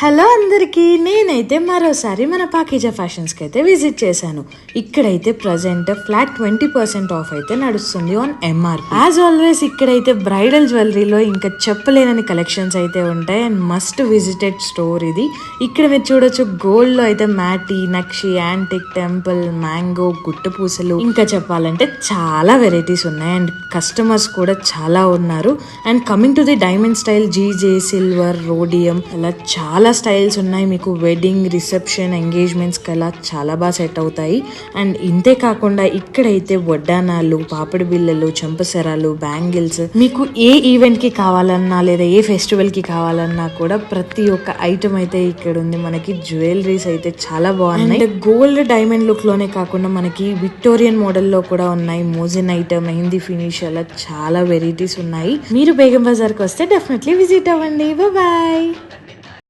Hello అందరికీ, నేనైతే మరోసారి మన పాకీజా ఫ్యాషన్స్కి అయితే విజిట్ చేశాను. ఇక్కడైతే ప్రజెంట్ ఫ్లాట్ 20% ఆఫ్ అయితే నడుస్తుంది ఆన్ ఎంఆర్పి. యాజ్ ఆల్వేస్ ఇక్కడైతే బ్రైడల్ జ్యువెలరీలో ఇంకా చెప్పలేనని కలెక్షన్స్ అయితే ఉంటాయి అండ్ మస్ట్ విజిటెడ్ స్టోర్ ఇది. ఇక్కడ మీరు చూడొచ్చు, గోల్డ్ లో అయితే మ్యాటీ, నక్షి, యాంటిక్, టెంపుల్, మ్యాంగో, గుట్టు పూసలు, ఇంకా చెప్పాలంటే చాలా వెరైటీస్ ఉన్నాయి అండ్ కస్టమర్స్ కూడా చాలా ఉన్నారు. And coming to the diamond style, GJ, silver, rhodium, అలా చాలా స్టైల్స్ ఉన్నాయి. మీకు వెడ్డింగ్, రిసెప్షన్, ఎంగేజ్మెంట్స్ కి అలా చాలా బాగా సెట్ అవుతాయి. అండ్ ఇంతే కాకుండా ఇక్కడైతే వడ్డానాలు, పాపిడి బిళ్ళలు, చెంపసరాలు, బ్యాంగిల్స్, మీకు ఏ ఈవెంట్ కి కావాలన్నా లేదా ఏ ఫెస్టివల్ కి కావాలన్నా కూడా ప్రతి ఒక్క ఐటమ్ అయితే ఇక్కడ ఉంది. మనకి జ్యువెలరీస్ అయితే చాలా బాగున్నాయి. గోల్డ్ డైమండ్ లుక్ లోనే కాకుండా మనకి విక్టోరియన్ మోడల్ లో కూడా ఉన్నాయి. మోజిన్ ఐటమ్, మెహందీ ఫినిష్, అలా చాలా వెరైటీస్ ఉన్నాయి. మీరు బేగం బజార్ కి వస్తే డెఫినెట్లీ విజిట్ అవ్వండి. బాయ్.